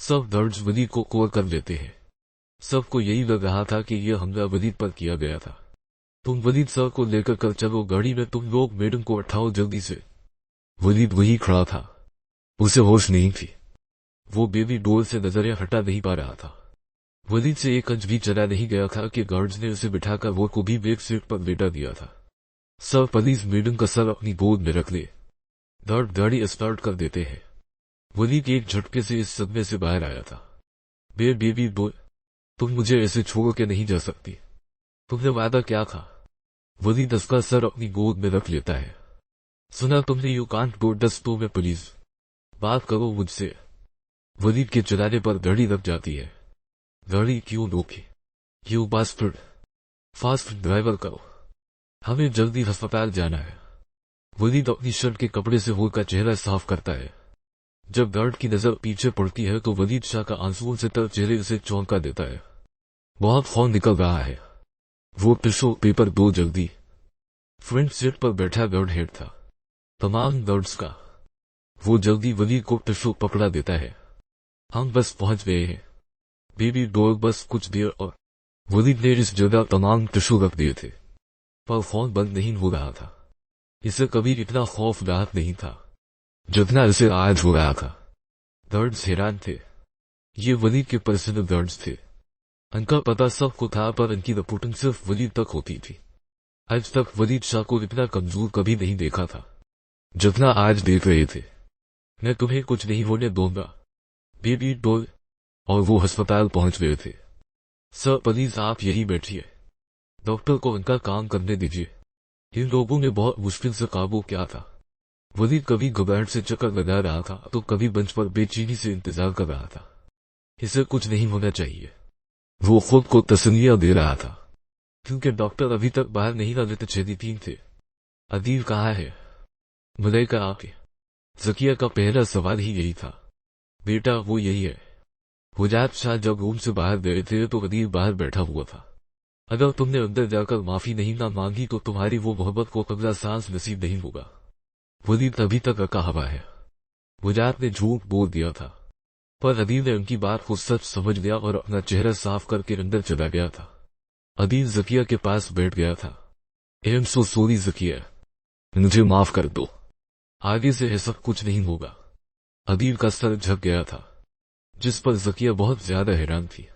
सब दर्ज वलीद को कवर कर लेते हैं। सबको यही लग रहा था कि यह हमला वलीद पर किया गया था। तुम वलीद सर को लेकर कल चलो गाड़ी में, तुम लोग मैडम को उठाओ जल्दी से। वलीद वही खड़ा था, उसे होश नहीं थी। वो बेबी डोल से नजरें हटा नहीं पा रहा था। वलीद से एक इंच भी चला नहीं गया था कि गार्ड्स ने उसे बिठाकर वो को भी बैक सीट पर लेटा दिया था। सर प्लीज मैडम का सर अपनी गोद में रख ले। दर्द गाड़ी स्टार्ट कर देते हैं। वलीद एक झटके से इस सदमे से बाहर आया था। बेबी डोल, तुम मुझे ऐसे छोड़ के नहीं जा सकती। तुमने वादा क्या था? वलीद उसका सर अपनी गोद में रख लेता है। सुना तुमने, यू कांट गो डस्ट में प्लीज, बात करो मुझसे। वलीद के चिल्लाने पर गाड़ी रख जाती है। गाड़ी क्यों रोकी? यू बास्टर्ड, फास्ट ड्राइवर करो, हमें जल्दी अस्पताल जाना है। वलीद अपनी शर्ट के कपड़े से होकर चेहरा साफ करता है। जब गार्ड की नजर पीछे पड़ती है तो वलीद शाह का आंसुओं से तर चेहरे उसे चौंका देता है। बहुत खून निकल रहा है। वो टिश्यू पेपर दो जल्दी। फ्रंट सीट पर बैठा गार्ड हेड था तमाम गार्ड्स का। वो जल्दी वलीद को टिश्यू पकड़ा देता है। हम बस पहुंच गए हैं बेबी डॉल, बस कुछ देर और। वलीद ने इस जगह तमाम टिश्यू रख दिए थे, पर फोन बंद नहीं हो रहा था। इसे कभी इतना खौफनाक नहीं था जितना इसे आज हो रहा था। गार्ड्स हैरान थे। ये वलीद के पर्सनल गार्ड्स थे। उनका पता सबको था, पर इनकी रिपोर्टिंग सिर्फ वलीद तक होती थी। आज तक वलीद शाह को इतना कमजोर कभी नहीं देखा था जितना आज देख रहे थे। मैं तुम्हें कुछ नहीं होने दूंगा बेबी डॉल। और वो अस्पताल पहुंच गए थे। सर प्लीज आप यही बैठिए, डॉक्टर को उनका काम करने दीजिए। इन लोगों ने बहुत मुश्किल से काबू किया था। वलीद कभी घबराहट से चक्कर लगा रहा था तो कभी बेंच पर बेचैनी से इंतजार कर रहा था। इसे कुछ नहीं होना चाहिए, वो खुद को तसल्लियां दे रहा था, क्योंकि डॉक्टर अभी तक बाहर नहीं आ लेते। छेदी थे। अदील कहाँ है? मलाइका आके। जकिया का पहला सवाल ही यही था। बेटा वो यही है। हुजात शाह जब रूम से बाहर गए थे तो अदील बाहर बैठा हुआ था। अगर तुमने अंदर जाकर माफी नहीं ना मांगी तो तुम्हारी वो मोहब्बत को कब्जा सांस नसीब नहीं होगा। वलीद अभी तक अका हवा है। हुजात ने झूठ बोल दिया था, पर अदील ने उनकी बात को सच समझ लिया और अपना चेहरा साफ करके अंदर चला गया था। अदील जकिया के पास बैठ गया था। I am so sorry Zakia, मुझे माफ कर दो, आगे से ऐसा कुछ नहीं होगा। अदील का सर झक गया था, जिस पर जकिया बहुत ज्यादा हैरान थी।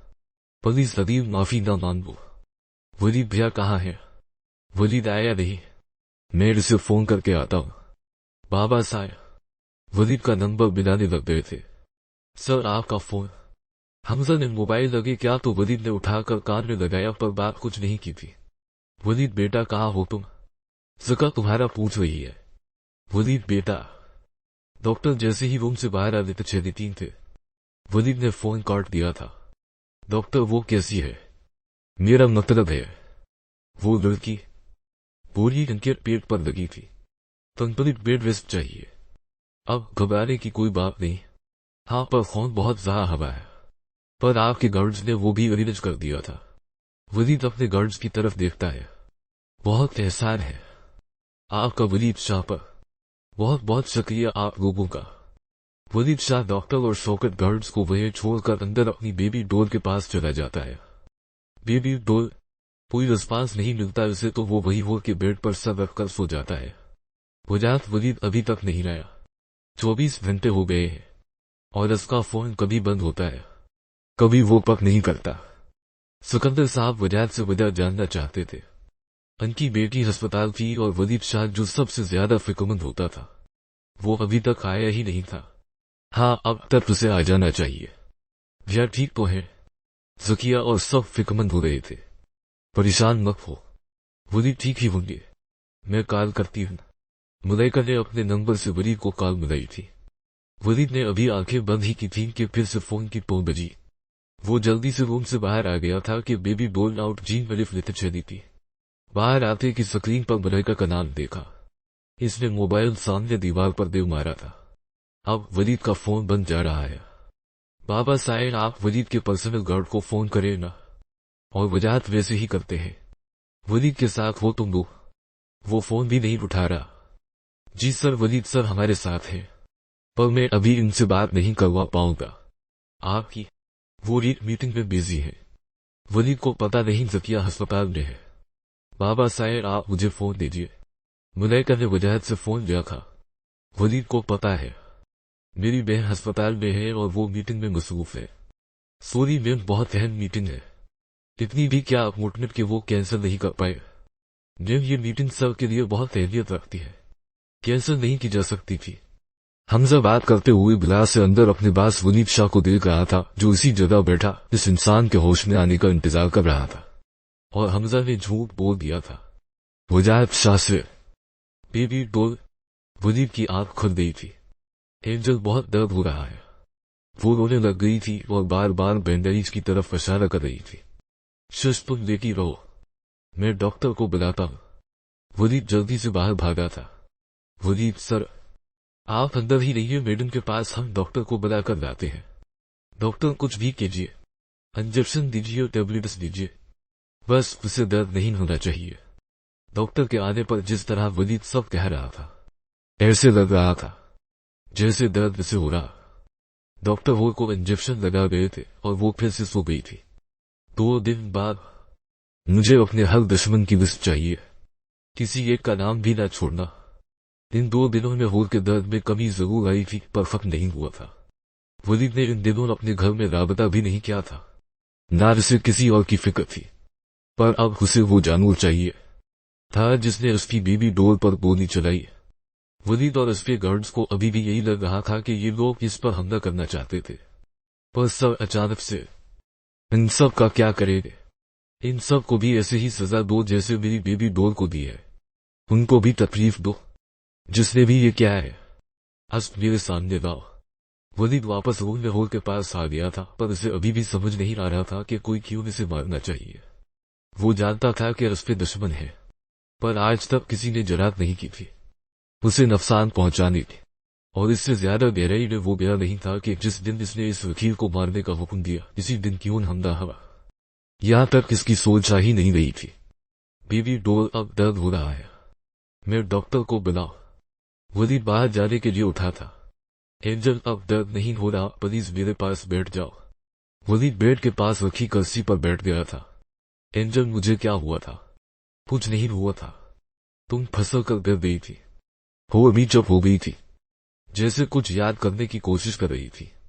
प्लीज अदील माफी ना मांगो। वलीद भैया कहाँ है? वलीद आया नहीं, मैं इसे फोन करके आता हूँ। बाबा साहब, वलीद का नंबर मिलाने लग गए थे। सर आपका फोन। हमजा ने मोबाइल लगे क्या तो वलीद ने उठाकर कान में लगाया, पर बात कुछ नहीं की थी। वलीद बेटा कहाँ हो तुम? जका तुम्हारा पूछ रही है। वलीद बेटा। डॉक्टर जैसे ही रूम से बाहर आ लेते 6-3 थे। वलीद ने फोन काट दिया था। डॉक्टर वो कैसी है? मेरा मतलब है वो लड़की। पूरी इनके पेट पर लगी थी। कंप्लीट बेड रेस्ट चाहिए। अब घबराने की कोई बात नहीं। हाँ पर खून बहुत ज्यादा हवा है। पर आपके गार्ड्स ने वो भी अरेंज कर दिया था। वलीद अपने गार्ड्स की तरफ देखता है। बहुत एहसान है आपका वलीद शाह पर, बहुत बहुत शुक्रिया आप लोगों का। वलीद शाह डॉक्टर और शौकत गार्ड्स को वहीं छोड़कर अंदर अपनी बेबी डोल के पास चला जाता है। बेबी डोल, कोई रिस्पांस नहीं मिलता उसे तो वो वही हो के बेड पर सर रखकर सो जाता है। हुजात वलीद अभी तक नहीं आया। 24 घंटे हो गए हैं और उसका फोन कभी बंद होता है, कभी वो पक नहीं करता। सिकंदर साहब हुजात से वजह जानना चाहते थे। उनकी बेटी अस्पताल थी और वलीद शाह जो सबसे ज्यादा फिक्रमंद होता था वो अभी तक आया ही नहीं था। हाँ अब तक उसे आ जाना चाहिए। भैया ठीक तो है? जकिया और सब फिक्रमंद हो रहे थे। परेशान मत हो, वलीद ठीक ही होंगे, मैं कॉल करती हूँ। मलाइका ने अपने नंबर से वलीद को कॉल मिलाई थी। वलीद ने अभी आंखें बंद ही की थी कि फिर से फोन की टोन बजी। वो जल्दी से रूम से बाहर आ गया था कि बेबी बोल आउट जीन वलिफ लेते चली थी। बाहर आते की स्क्रीन पर मलाइका का नाम देखा। इसने मोबाइल सामने दीवार पर दे मारा था। अब वलीद का फोन बंद जा रहा है। बाबा साहब आप वलीद के पर्सनल गार्ड को फोन करें ना, और वजाहत वैसे ही करते हैं। वलीद के साथ हो तुम लोग? वो फोन भी नहीं उठा रहा। जी सर, वलीद सर हमारे साथ है, पर मैं अभी इनसे बात नहीं करवा पाऊंगा। आपकी वो एक मीटिंग में बिजी है। वलीद को पता नहीं जकिया अस्पताल में है। बाबा साहेब आप मुझे फोन दीजिए। मुलैका ने वजाहत से फोन लिया था। वलीद को पता है मेरी बहन अस्पताल में है और वो मीटिंग में मसरूफ है। सॉरी मैम, बहुत अहम मीटिंग है। इतनी भी क्या अपॉइंटमेंट कि वो कैंसिल नहीं कर पाए। मैम ये मीटिंग सब के लिए बहुत अहमियत रखती है, कैंसिल नहीं की जा सकती थी। हमजा बात करते हुए बिलाल से अंदर अपने बास वनीद शाह को देख रहा था, जो इसी जगह बैठा इस इंसान के होश में आने का इंतजार कर रहा था। और हमजा ने झूठ बोल दिया था। वजाहत शाह से बेबी डॉल। वनीद की आंख खुल गई थी। एंजल बहुत दर्द हो रहा है। वो रोने लग गई थी और बार बार बैंडेज की तरफ इशारा कर रही थी। शश तुम लेटी रहो, मैं डॉक्टर को बुलाता हूं। वलीद जल्दी से बाहर भागा था। वलीद सर आप अंदर ही रहिए, मैडम के पास हम डॉक्टर को बुलाकर लाते हैं। डॉक्टर कुछ भी कीजिए, इंजेक्शन दीजिए और टेबलेट्स दीजिए, बस उसे दर्द नहीं होना चाहिए। डॉक्टर के आने पर जिस तरह वलीद सब कह रहा था, ऐसे लग रहा था जैसे दर्द से हो रहा। डॉक्टर वो को इंजेक्शन लगा गए थे और वो फिर से सो गई थी। 2 दिन बाद मुझे अपने हर दुश्मन की लिस्ट चाहिए, किसी एक का नाम भी ना छोड़ना। इन 2 दिनों में होर के दर्द में कमी जरूर आई थी, पर फर्क नहीं हुआ था। वलीद ने इन दिनों अपने घर में राबता भी नहीं किया था, ना उसे किसी और की फिक्र थी। पर अब उसे वो जानवर चाहिए था जिसने उसकी बेबी डॉल पर गोली चलाई। वलीद और उसके गार्ड्स को अभी भी यही लग रहा था कि ये लोग इस पर हमला करना चाहते थे, पर सब अचानक से। इन सब का क्या करेंगे? इन सब को भी ऐसे ही सजा दो जैसे मेरी बेबी डॉल को दी है। उनको भी तकलीफ दो, जिसने भी ये क्या है आज मेरे सामने लाओ। वलीद वापस रूम में होल के पास आ गया था, पर उसे अभी भी समझ नहीं आ रहा था कि कोई क्यों इसे मारना चाहिए। वो जानता था कि उस पे दुश्मन है, पर आज तक किसी ने जरात नहीं की थी उसे नुकसान पहुंचाने की। और इससे ज्यादा गहराई में वो गया नहीं था कि जिस दिन इसने इस वकील को मारने का हुक्म दिया, इसी दिन क्यों हमला हुआ। यहां तक इसकी सोच आ ही नहीं रही थी। बेबी डॉल अब दर्द हो रहा है, मैं डॉक्टर को बुलाओ। वलीद बाहर जाने के लिए उठा था। एंजल अब दर्द नहीं हो रहा, प्लीज मेरे पास बैठ जाओ। वलीद बेड के पास रखी कुर्सी पर बैठ गया था। एंजल मुझे क्या हुआ था? कुछ नहीं हुआ था, तुम फंसल कर गिर गई थी। वो अभी चुप हो गई थी, जैसे कुछ याद करने की कोशिश कर रही थी।